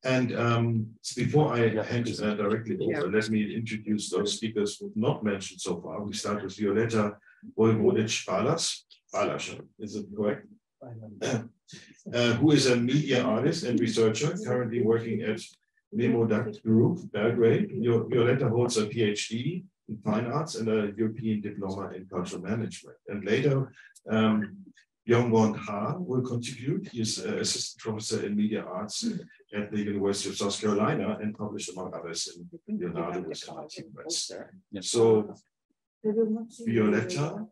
And before I hand it directly over, let me introduce those speakers who not mentioned so far. We start with Violeta Vojvodic Balaz. Balaz, is it correct? Who is a media artist and researcher currently working at SNMAA Group, Belgrade. Violeta holds a PhD in fine arts and a European diploma in cultural management. And later, Byeongwon will contribute. He is assistant professor in media arts at the University of South Carolina and published, among others, in Leonardo with MIT Press. So, Violeta.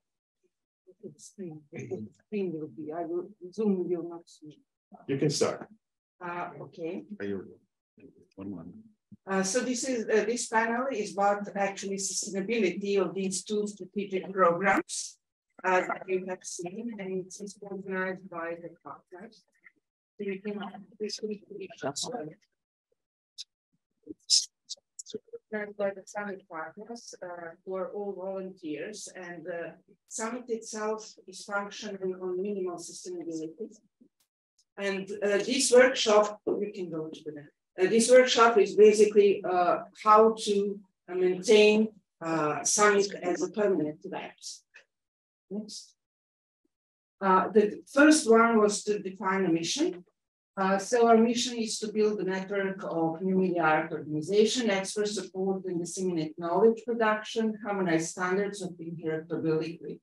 You can start. Okay. One. So this panel is about actually sustainability of these two strategic programs that you have seen, and it's organized by the partners. So you can by the summit partners who are all volunteers, and the summit itself is functioning on minimal sustainability. And this workshop, we can go to the next. This workshop is basically how to maintain summit as a permanent event. Next. The first one was to define a mission. So our mission is to build a network of new media art organization, expert support and disseminate knowledge production, harmonize standards of interoperability,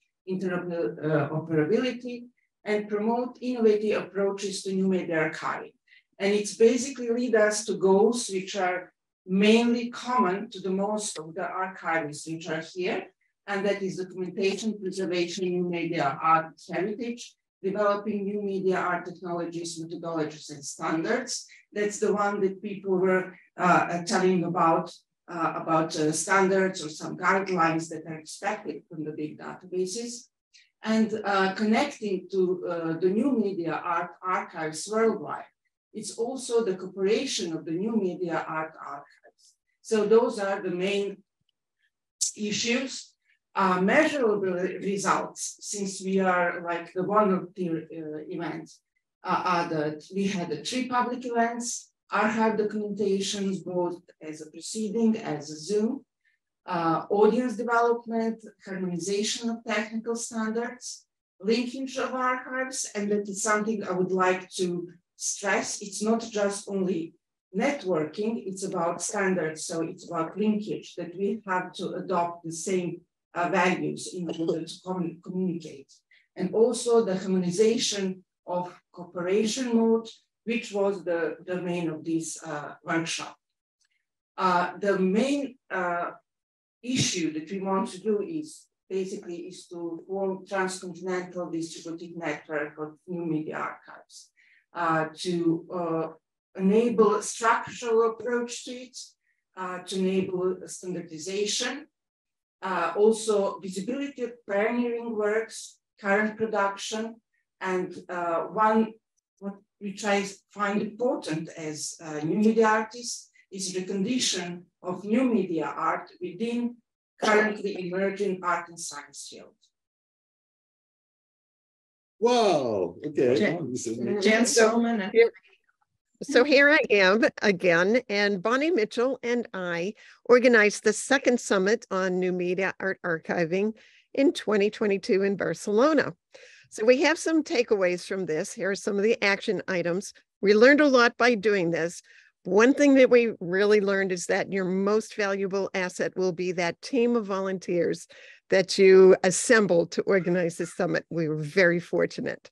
and promote innovative approaches to new media archiving. And it's basically lead us to goals which are mainly common to the most of the archivists which are here, and that is documentation, preservation, new media art heritage, developing new media art technologies, methodologies, and standards. That's the one that people were telling about standards or some guidelines that are expected from the big databases. And connecting to the new media art archives worldwide. It's also the cooperation of the new media art archives. So those are the main issues. Measurable results, since we are like the volunteer events, are that we had 3 public events, archive documentations, both as a proceeding, as a Zoom, audience development, harmonization of technical standards, linkage of archives, and that is something I would like to stress. It's not just only networking, it's about standards, so it's about linkage, that we have to adopt the same values in order to communicate. And also the harmonization of cooperation mode, which was the domain of this workshop. The main issue that we want to do is basically to form transcontinental distributed network of new media archives to enable a structural approach to it, to enable standardization, also visibility of pioneering works, current production, and what which I find important as new media artists is recognition of new media art within currently emerging art and science field. Wow, okay. Jan Searleman. So here I am again, and Bonnie Mitchell and I organized the second summit on new media art archiving in 2022 in Barcelona. So we have some takeaways from this. Here are some of the action items. We learned a lot by doing this. One thing that we really learned is that your most valuable asset will be that team of volunteers that you assembled to organize this summit. We were very fortunate.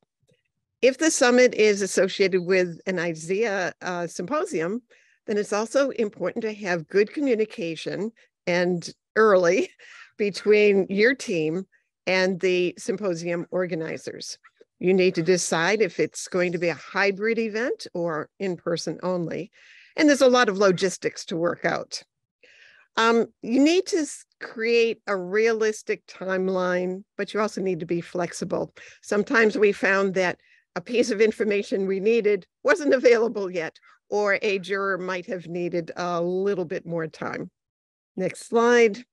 If the summit is associated with an ISEA symposium, then it's also important to have good communication and early between your team and the symposium organizers. You need to decide if it's going to be a hybrid event or in person only. And there's a lot of logistics to work out. You need to create a realistic timeline, but you also need to be flexible. Sometimes we found that a piece of information we needed wasn't available yet, or a juror might have needed a little bit more time. Next slide.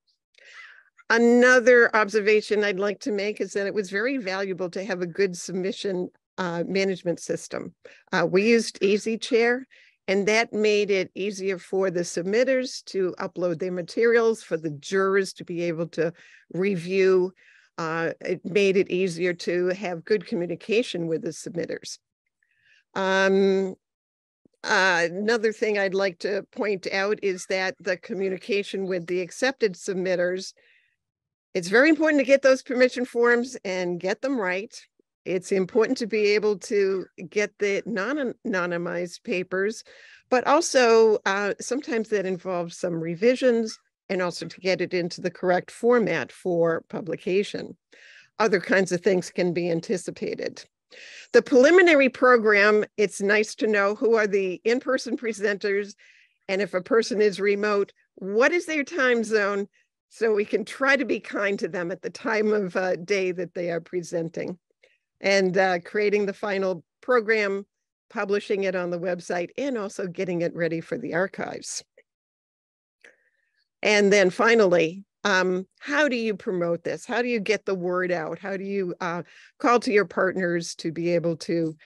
Another observation I'd like to make is that it was very valuable to have a good submission management system. We used EasyChair, And that made it easier for the submitters to upload their materials, for the jurors to be able to review. It made it easier to have good communication with the submitters. Another thing I'd like to point out is that the communication with the accepted submitters, it's very important to get those permission forms and get them right. It's important to be able to get the non-anonymized papers, but also sometimes that involves some revisions and also to get it into the correct format for publication. Other kinds of things can be anticipated. The preliminary program, it's nice to know who are the in-person presenters, and if a person is remote, what is their time zone, so we can try to be kind to them at the time of day that they are presenting. And creating the final program, publishing it on the website, and also getting it ready for the archives. And then finally, how do you promote this? How do you get the word out? How do you call to your partners to be able to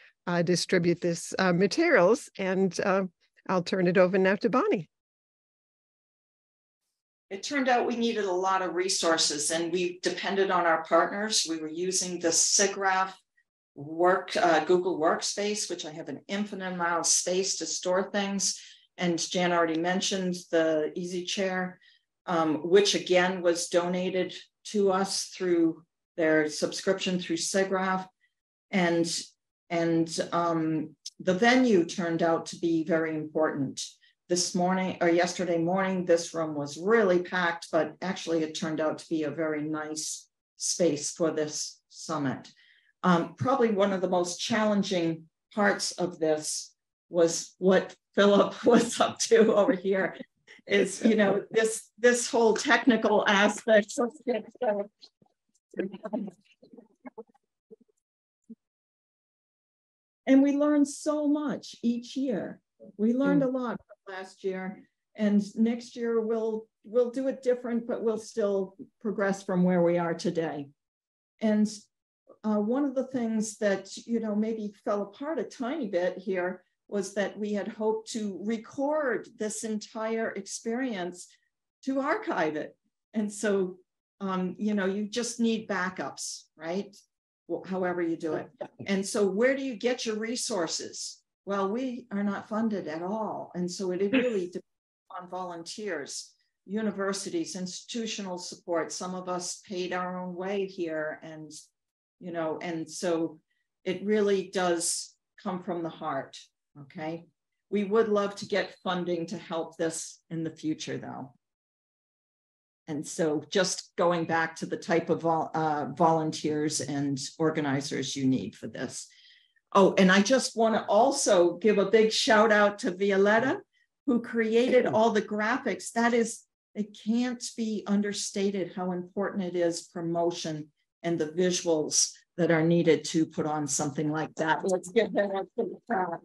distribute this materials? And I'll turn it over now to Bonnie. It turned out we needed a lot of resources, and we depended on our partners. We were using the SIGGRAPH Google Workspace, which I have an infinite amount of space to store things. And Jan already mentioned the Easy Chair, which again was donated to us through their subscription through SIGGRAPH. And the venue turned out to be very important. This morning or yesterday morning, this room was really packed, but actually it turned out to be a very nice space for this summit. Probably one of the most challenging parts of this was what Philip was up to over here, is, you know, this whole technical aspect. And we learned so much each year. We learned a lot from last year, and next year we'll do it different, but we'll still progress from where we are today. And one of the things that, you know, maybe fell apart a tiny bit here was that we had hoped to record this entire experience to archive it. And so, you know, you just need backups, right? Well, however you do it. And so where do you get your resources? Well, we are not funded at all. And so it really depends on volunteers, universities, institutional support. Some of us paid our own way here, and, you know, and so it really does come from the heart, okay? We would love to get funding to help this in the future, though. And so just going back to the type of volunteers and organizers you need for this. Oh, and I just want to also give a big shout out to Violeta, who created all the graphics. That is, it can't be understated how important it is, promotion and the visuals that are needed to put on something like that. Let's get that up to the top.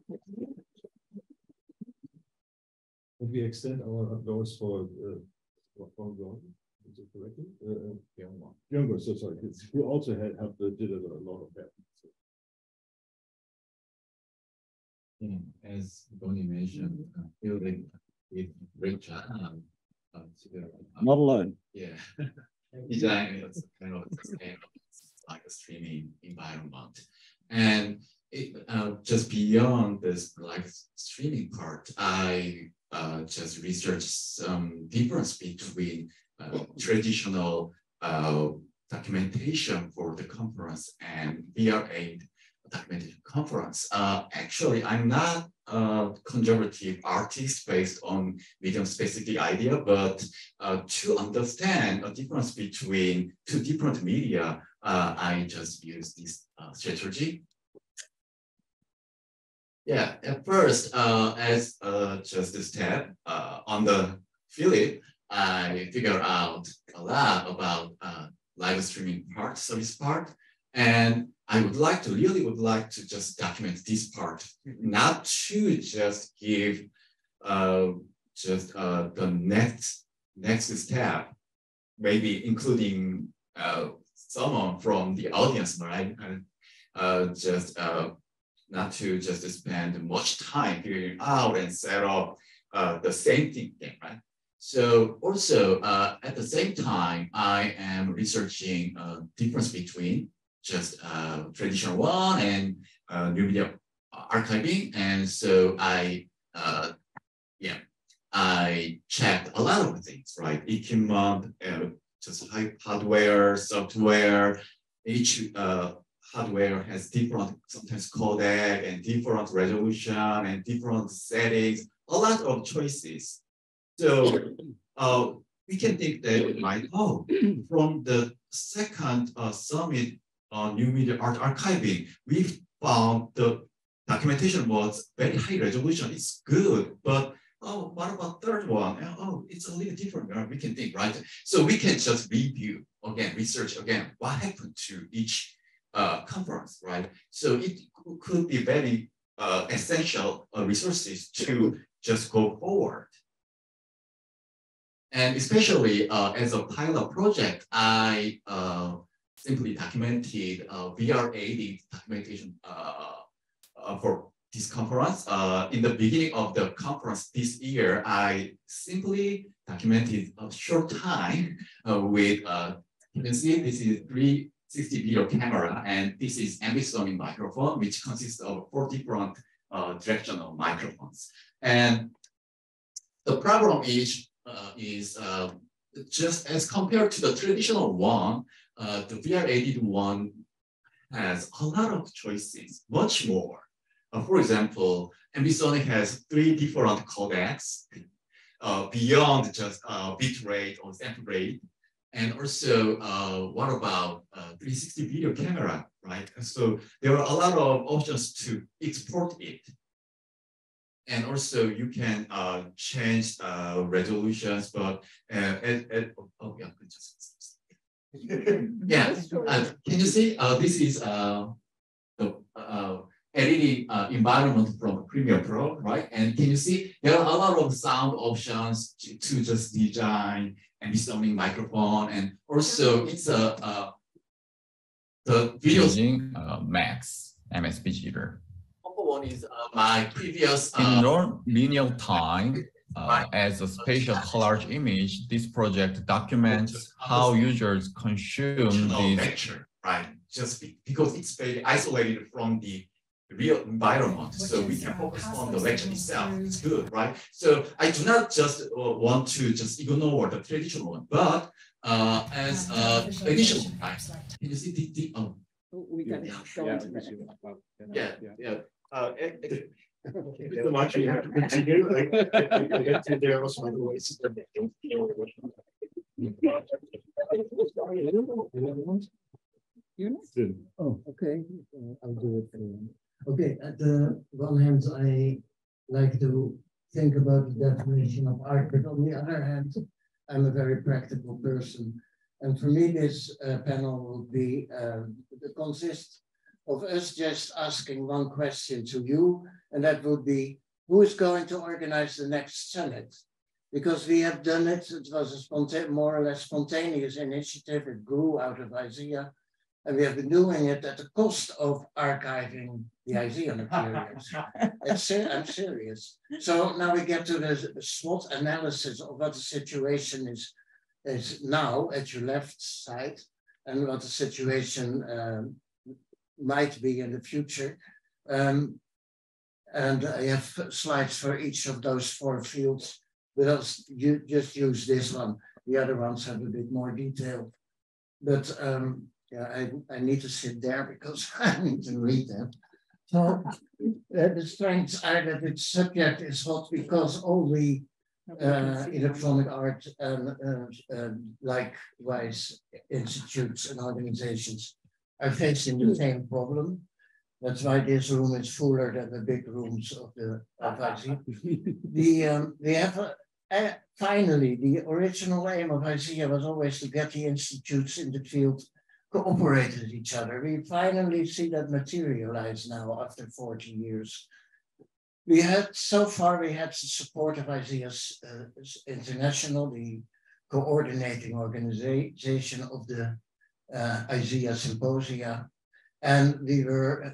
Can we extend our applause for Wong? Is it correctly? Byeongwon. So sorry. We also did a lot of that. As Bonnie mentioned, building with great job. Not alone. Yeah, design is kind of like a streaming environment, and just beyond this like streaming part, I just researched some difference between traditional documentation for the conference and VR8 documentation conference. Actually, I'm not a conservative artist based on medium-specific idea, but to understand the difference between two different media, I just use this strategy. Yeah, at first, as just a step on the Philip, I figured out a lot about live streaming part, service part, and I really would like to just document this part, not to just give the next step, maybe including someone from the audience, right? And just not to just spend much time figuring out and set up the same thing again, right? So also at the same time, I am researching difference between just traditional one and new media archiving, and so I checked a lot of things, right? Equipment, just hardware, software. Each hardware has different, sometimes codec and different resolution and different settings, a lot of choices. So we can think that, like, oh, from the second summit on new media art archiving, we found the documentation was very high resolution. It's good, but oh, what about third one? Oh, it's a little different. We can think, right? So we can just review again, research again, what happened to each conference, right? So it could be very essential resources to just go forward. And especially as a pilot project, I simply documented VR-aided documentation for this conference. In the beginning of the conference this year, I simply documented a short time with, you can see this is 360 video camera, and this is ambisonic microphone, which consists of 4 different directional microphones. And the problem is just as compared to the traditional one, the VR-aided one has a lot of choices, much more. For example, ambisonic has 3 different codecs beyond just bit rate or sample rate. And also, what about 360 video camera, right? So there are a lot of options to export it. And also you can change resolutions, but oh yeah, yeah. Can you see? This is the editing environment from Premiere Pro, right? And can you see there are a lot of sound options to just design and ambisonic microphone, and also it's the video using Max MSP jitter. One is my previous in non-linear time as a spatial collage image. This project documents how users consume this lecture, right? Just because it's very isolated from the real environment, so we can focus on the lecture itself. It's good, right? So I do not just want to just ignore the traditional one, but as initial, right? Can you see the We got to go into that. yeah. So much you have to continue. There are some ways. Oh, okay. I'll do it for you. Okay, at the one hand, I like to think about the definition of art, but on the other hand, I'm a very practical person. And for me, this panel will be consist of us just asking one question to you, and that would be, who is going to organize the next summit? Because we have done it, it was a more or less spontaneous initiative, it grew out of ISEA, and we have been doing it at the cost of archiving the ISEA materials. I'm serious. So now we get to the SWOT analysis of what the situation is now at your left side, and what the situation might be in the future. And I have slides for each of those 4 fields, but I'll just use this one. The other ones have a bit more detail. But yeah, I need to sit there because I need to read them. So the strengths are that its subject is hot because all the electronic art likewise institutes and organizations are facing the same problem. That's why this room is fuller than the big rooms of the ISEA. We have finally, the original aim of ISEA was always to get the institutes in the field cooperate with each other. We finally see that materialize now after 40 years. We had, so far, we had the support of ISEA International, the coordinating organization of the ISEA Symposia. And we were,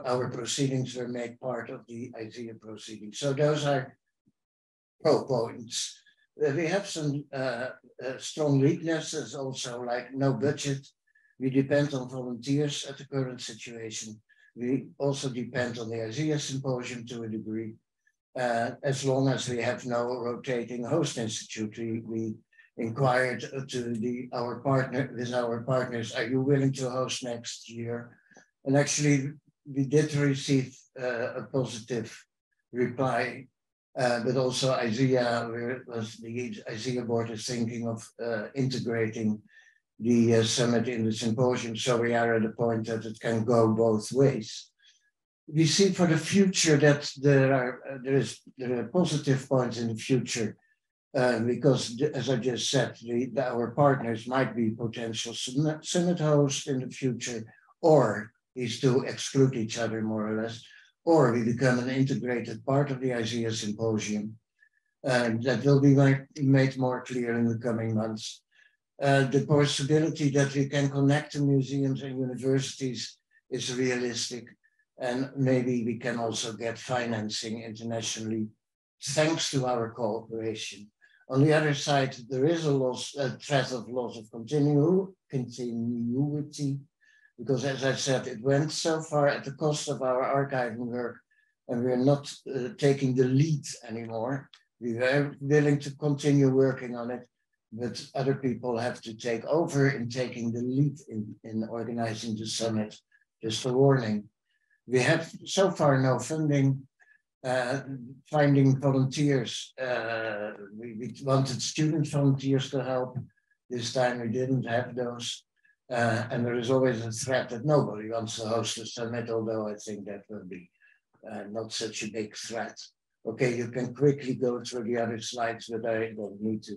our proceedings were made part of the ISEA proceedings. So those are pro points. We have some strong weaknesses also, like no budget. We depend on volunteers at the current situation. We also depend on the ISEA Symposium to a degree. As long as we have no rotating host institute, we inquired to our partners, are you willing to host next year? And actually, we did receive a positive reply, but also ISEA, the ISEA board is thinking of integrating the summit in the symposium. So we are at a point that it can go both ways. We see for the future that there are positive points in the future, because as I just said, our partners might be potential summit hosts in the future, or these two exclude each other more or less, or we become an integrated part of the ISEA Symposium. That will be made more clear in the coming months. The possibility that we can connect to museums and universities is realistic. And maybe we can also get financing internationally, thanks to our cooperation. On the other side, there is a threat of loss of continuity, because as I said, it went so far at the cost of our archiving work, and we're not taking the lead anymore. We are willing to continue working on it, but other people have to take over in taking the lead in organizing the summit. Just a warning. We have so far no funding. Finding volunteers, we wanted student volunteers to help. This time we didn't have those. And there is always a threat that nobody wants to host a summit, although I think that will be not such a big threat. Okay, you can quickly go through the other slides, but I don't need to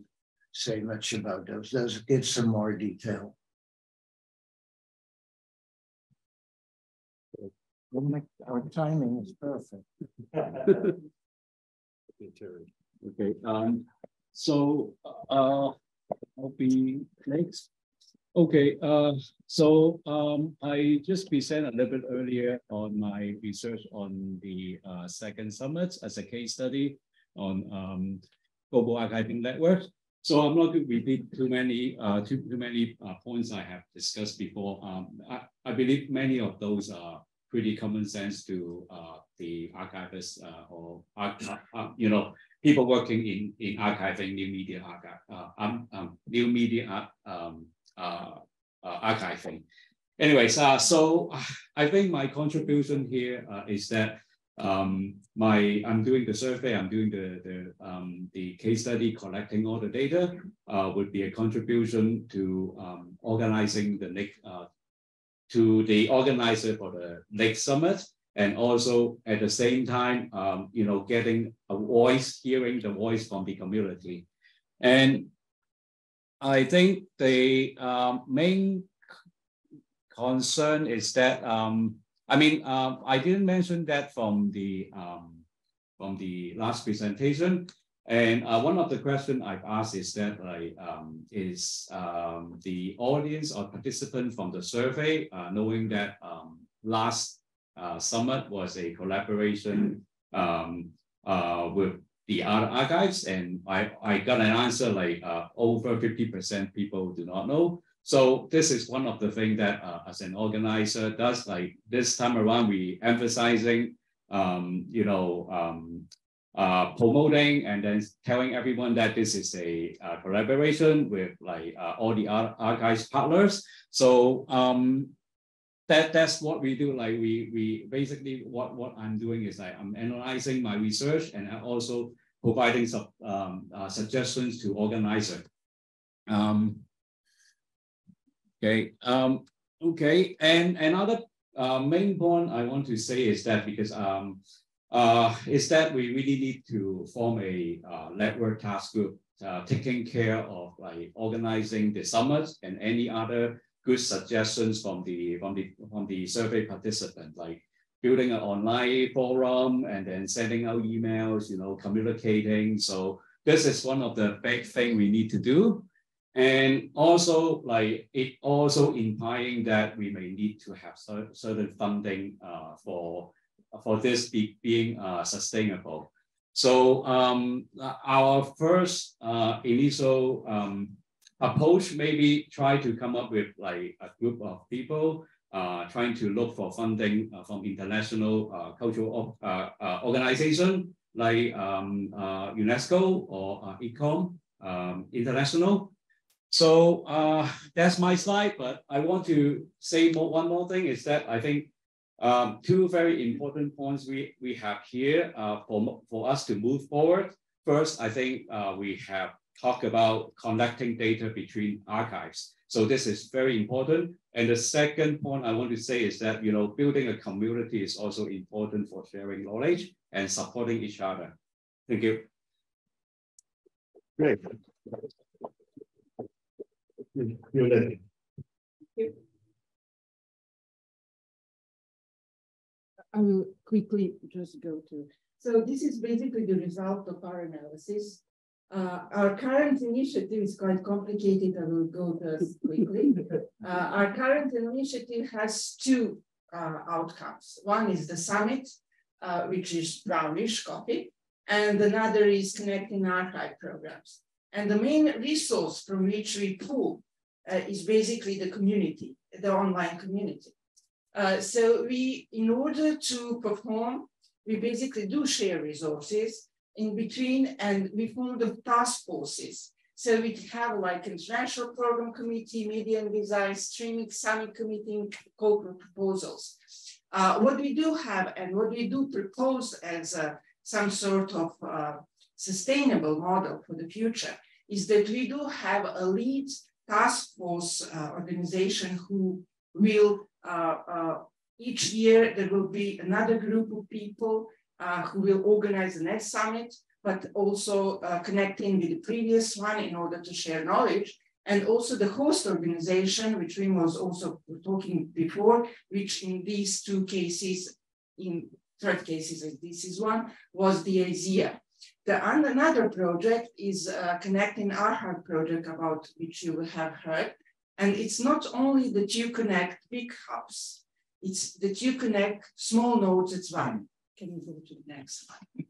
say much about those. Those give some more detail. Our timing is perfect. Okay, so I'll be next. Okay, I just presented a little bit earlier on my research on the second summit as a case study on global archiving networks. So I'm not going to repeat too many points I have discussed before. I believe many of those are pretty common sense to the archivists or people working in archiving new media archiving. Anyways, so I think my contribution here is that I'm doing the survey, I'm doing the case study, collecting all the data would be a contribution to organizing the next to the organizer for the next summit, and also at the same time, getting a voice, hearing the voice from the community. And I think the main concern is that, I didn't mention that from the last presentation. And one of the questions I've asked is that, is the audience or participant from the survey, knowing that last summit was a collaboration with the other archives, and I got an answer like over 50% people do not know. So this is one of the things that as an organizer does, like this time around, we emphasizing, promoting and then telling everyone that this is a collaboration with like all the archives partners. So that's what we do. Like we basically what I'm doing is I'm analyzing my research and also providing some suggestions to organizer. Okay. And another main point I want to say is that because is that we really need to form a network task group taking care of like organizing the summits and any other good suggestions from the survey participant, like building an online forum and then sending out emails, communicating. So this is one of the big things we need to do. And also, like, it also implying that we may need to have certain funding for this being sustainable. So our first initial approach maybe try to come up with like a group of people trying to look for funding from international cultural organization like UNESCO or ECOM International. So that's my slide, but I want to say one more thing is that I think two very important points we have here for us to move forward. First, I think we have talked about collecting data between archives. So this is very important. And the second point I want to say is that, you know, building a community is also important for sharing knowledge and supporting each other. Thank you. Great. Violeta. I will quickly just go to. So this is basically the result of our analysis. Our current initiative is quite complicated. I will go this quickly. Our current initiative has two outcomes. One is the summit, which is brownish copy, and another is connecting archive programs. And the main resource from which we pull is basically the community, the online community. So we, in order to perform, we basically do share resources in between, and we form the task forces. So we have like international program committee, media and design, streaming summit committee, corporate proposals. What we do have and what we do propose as some sort of sustainable model for the future is that we do have a lead task force organization who will, each year there will be another group of people who will organize the next summit, but also connecting with the previous one in order to share knowledge. And also the host organization, which we was also talking before, which in these two cases, in third cases, as this is one, was the ISEA. Another project is Connecting Archive project, about which you will have heard. And it's not only that you connect big hubs, it's that you connect small nodes as well. Can you go to the next slide?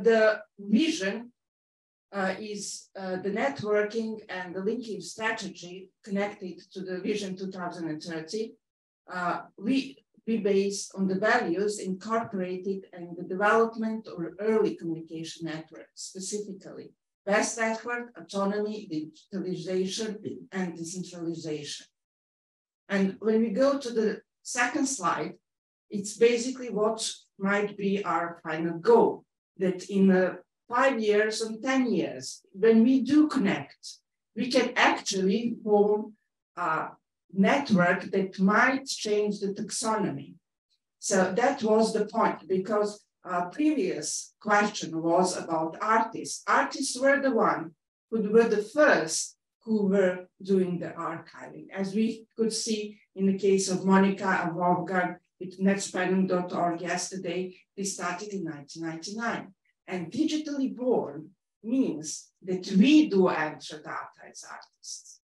The vision is the networking and the linking strategy connected to the Vision 2030. We base on the values incorporated in the development or early communication networks, specifically best effort, autonomy, digitalization, and decentralization. And when we go to the second slide, it's basically what might be our final goal, that in 5 years and 10 years, when we do connect, we can actually form a network that might change the taxonomy. So that was the point, because our previous question was about artists. Artists were the one who were the first who were doing the archiving. As we could see in the case of Monica and Wolfgang with netspanning.org yesterday, they started in 1999. And digitally born means that we do enter data as artists.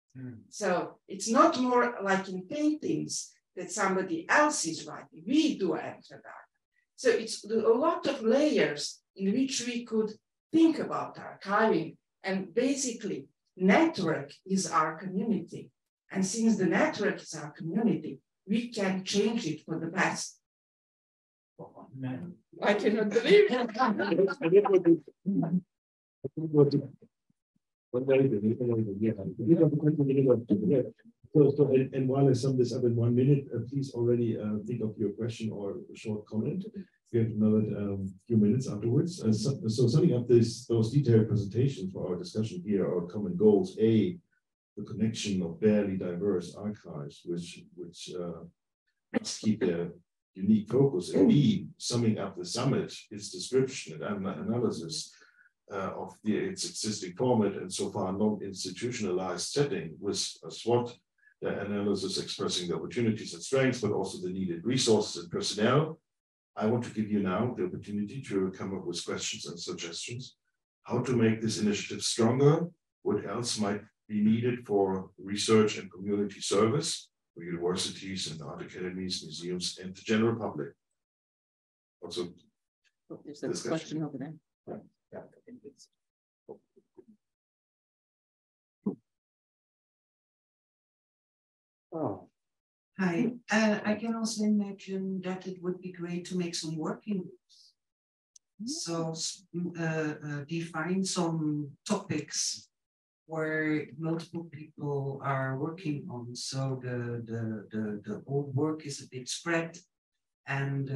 So it's not more like in paintings that somebody else is writing. We do enter data. So it's a lot of layers in which we could think about archiving. And basically, network is our community. And since the network is our community, we can change it for the best. I cannot believe it. So, and while I sum this up in 1 minute, please already think of your question or a short comment. We have another few minutes afterwards. So summing up those detailed presentations for our discussion here, our common goals: A, the connection of barely diverse archives, which must keep their unique focus, and B, summing up the summit, its description and analysis of its existing format and so far non-institutionalized setting, with a SWOT analysis expressing the opportunities and strengths, but also the needed resources and personnel. I want to give you now the opportunity to come up with questions and suggestions, how to make this initiative stronger, what else might be needed for research and community service for universities and art academies, museums, and the general public. Also, there's a question over there. Oh. Hi, I can also imagine that it would be great to make some working groups. So define some topics where multiple people are working on. So the whole work is a bit spread, and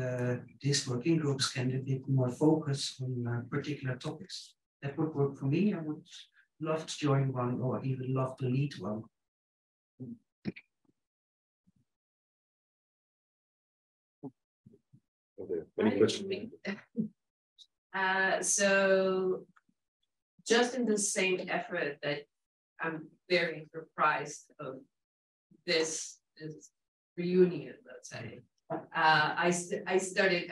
these working groups can a bit more focus on particular topics. That would work for me. I would love to join one, or even love to lead one. Any questions? So just in the same effort that I'm very surprised of this reunion, let's say. I started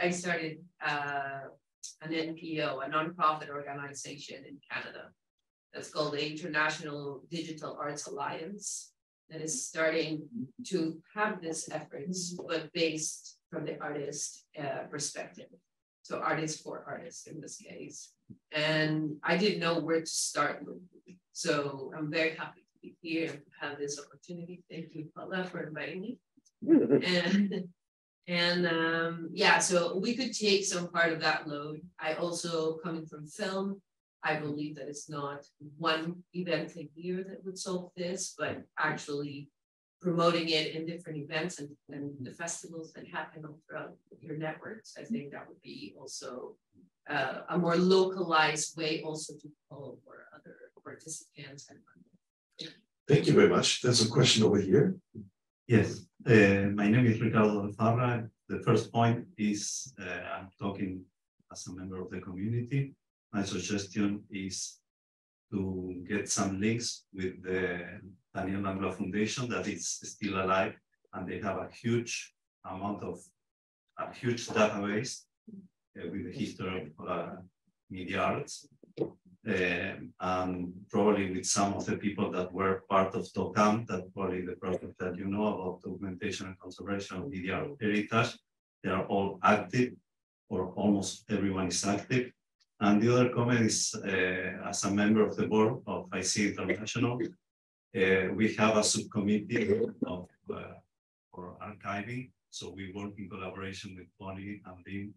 an NPO, a nonprofit organization in Canada that's called the International Digital Arts Alliance, that is starting to have this efforts, but based from the artist perspective. So artists for artists in this case. And I didn't know where to start with. So I'm very happy to be here and have this opportunity. Thank you, Plas, for inviting me. Yeah, so we could take some part of that load. I also, coming from film, I believe that it's not one event a year that would solve this, but actually promoting it in different events and the festivals that happen all throughout your networks. I think that would be also a more localized way also to call for other participants. Thank you very much. There's a question over here. Yes, my name is Ricardo Alfarra. The first point is I'm talking as a member of the community. My suggestion is to get some links with the Daniel Langlois Foundation that is still alive, and they have a huge database with the history of media arts, and probably with some of the people that were part of TOCAM, that probably the project that you know about documentation and conservation of media heritage, they are all active, or almost everyone is active. And the other comment is, as a member of the board of ISEA International, we have a subcommittee for archiving. So we work in collaboration with Bonnie and Dean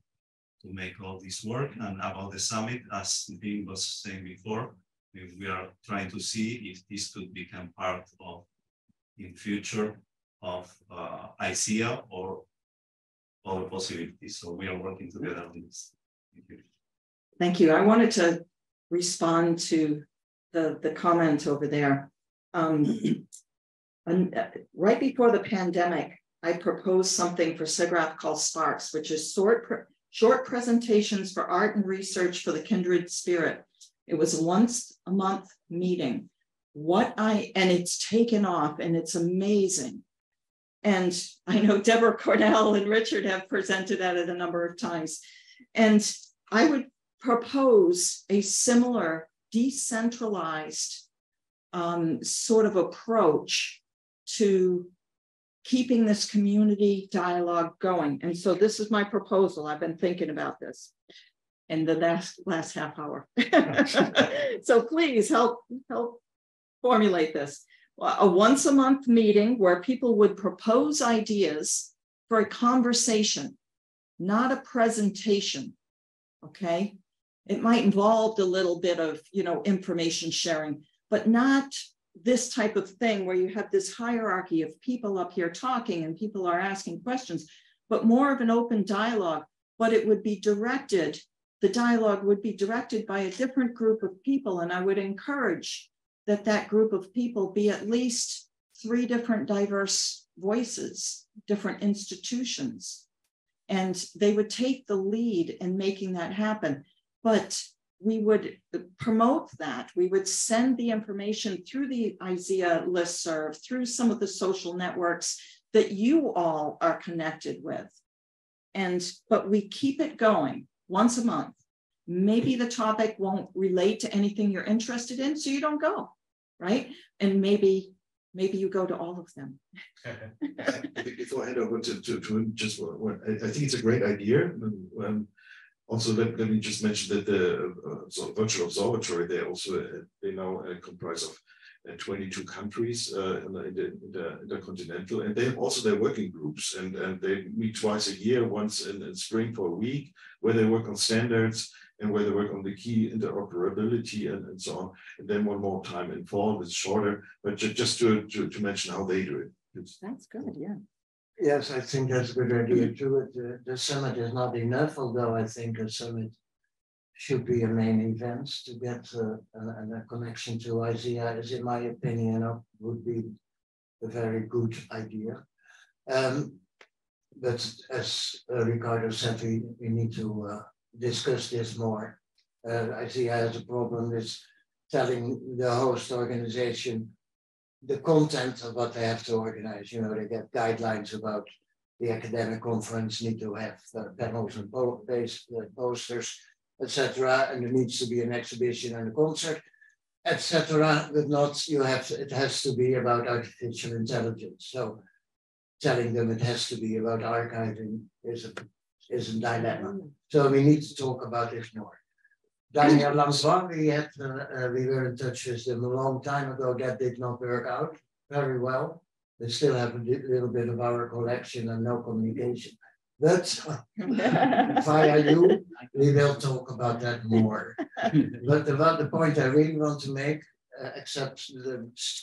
to make all this work. And about the summit, as Dean was saying before, we are trying to see if this could become part of, in future, of ISEA or other possibilities. So we are working together on this. Thank you. Thank you. I wanted to respond to the comment over there. Right before the pandemic, I proposed something for SIGGRAPH called Sparks, which is short presentations for art and research for the kindred spirit. It was a once a month meeting. And it's taken off and it's amazing. And I know Deborah Cornell and Richard have presented at it a number of times. And I would propose a similar decentralized sort of approach to keeping this community dialogue going. And so this is my proposal. I've been thinking about this in the last half hour. So please help formulate this. A once a month meeting where people would propose ideas for a conversation, not a presentation, okay? It might involve a little bit of, information sharing, but not this type of thing where you have this hierarchy of people up here talking and people are asking questions, but more of an open dialogue. But it would be directed, the dialogue would be directed by a different group of people. And I would encourage that group of people be at least 3 different diverse voices, different institutions. And they would take the lead in making that happen. But we would promote that. We would send the information through the ISEA listserv, through some of the social networks that you all are connected with. But we keep it going once a month. Maybe the topic won't relate to anything you're interested in, so you don't go. right? And maybe you go to all of them. Before I hand over to just what I think it's a great idea. Also, let me just mention that the virtual observatory, they now comprise of 22 countries in the continental, and they have also their working groups, and they meet twice a year, once in spring for a week, where they work on standards and where they work on the key interoperability and so on. And then one more time in fall, it's shorter, but just to mention how they do it. That's good, yeah. Yes, I think that's a good idea too. The summit is not enough, although I think a summit should be a main event. To get a connection to ISEA is, in my opinion, would be a very good idea. But as Ricardo said, we need to discuss this more. ISEA has a problem with telling the host organization the content of what they have to organize. You know, they get guidelines about the academic conference, need to have panels and posters, etc. And there needs to be an exhibition and a concert, etc. But not, it has to be about artificial intelligence. So telling them it has to be about archiving is a dilemma. So we need to talk about this more. Daniel Langlois, we were in touch with them a long time ago. That did not work out very well. They still have a little bit of our collection and no communication. But via you, we will talk about that more. But the point I really want to make, except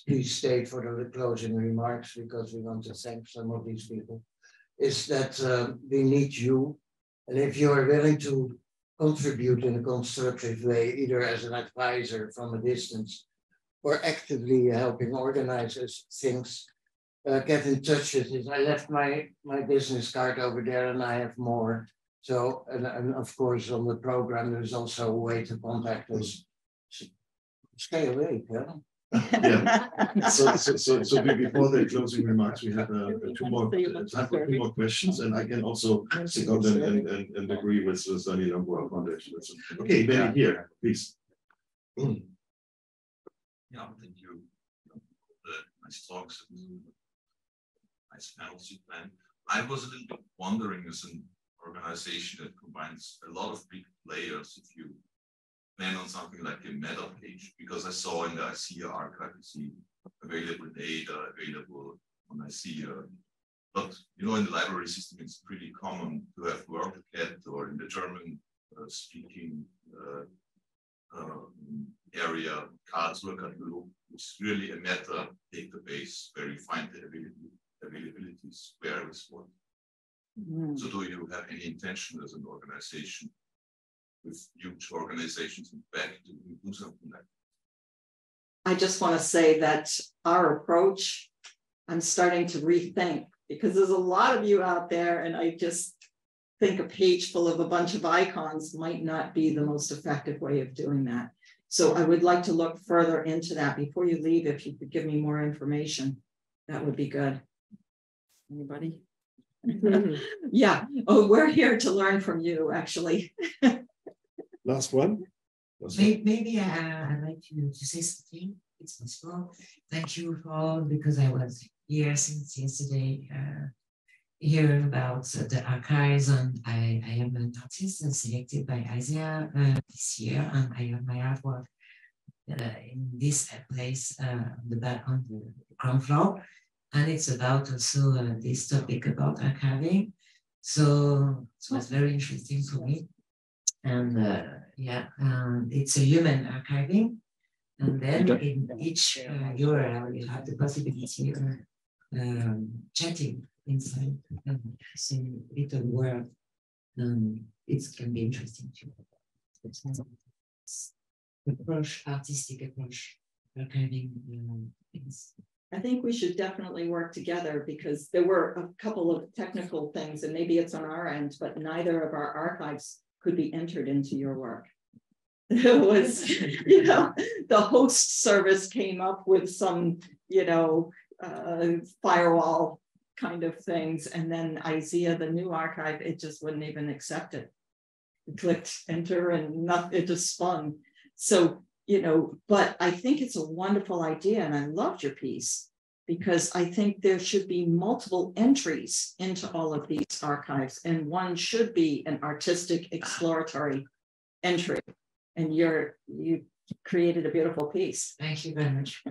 please stay for the closing remarks, because we want to thank some of these people, is that we need you. And if you are willing to contribute in a constructive way, either as an advisor from a distance or actively helping organize things, get in touch with it. I left my business card over there, and I have more. So, and of course, on the program, there's also a way to contact us. Stay awake, huh? Yeah. So before the closing remarks, we have time for two more questions, and I can also sit out and agree with Daniel Langlois Foundation. Okay, then here, please. Yeah, thank you. The nice talks, nice panels you planned. I was a little bit wondering, as an organization that combines a lot of big players, if you plan on something like a meta page, because I saw in the ISEA archive, you see available data, available on ISEA. But you know, in the library system, it's pretty common to have WordCat, or in the German speaking area, Karlsruhe-Katalog, which is really a meta database where you find the availabilities, where is what. So do you have any intention as an organization, with huge organizations in back, to do something like that? I just want to say that our approach, I'm starting to rethink, because there's a lot of you out there, and I just think a page full of a bunch of icons might not be the most effective way of doing that. So I would like to look further into that. Before you leave, if you could give me more information, that would be good. Anybody? Yeah. Oh, we're here to learn from you, actually. Last one. Maybe I'd like to say something. It's possible. Thank you for, because I was here since yesterday, hearing about the archives, and I am an artist selected by ISEA this year, and I have my artwork in this place on the ground floor, and it's about also this topic about archiving. So it was very interesting for me, and it's a human archiving, and then in each URL you have the possibility of chatting inside and seeing little world. It can be interesting too. Artistic approach, archiving things. I think we should definitely work together, because there were a couple of technical things, and maybe it's on our end, but neither of our archives could be entered into your work. It was, the host service came up with some, firewall kind of things, and then ISEA, the new archive, it just wouldn't even accept it. You clicked enter and it just spun. So you know, but I think it's a wonderful idea, and I loved your piece, because I think there should be multiple entries into all of these archives, and one should be an artistic exploratory entry. And you created a beautiful piece. Thank you very much.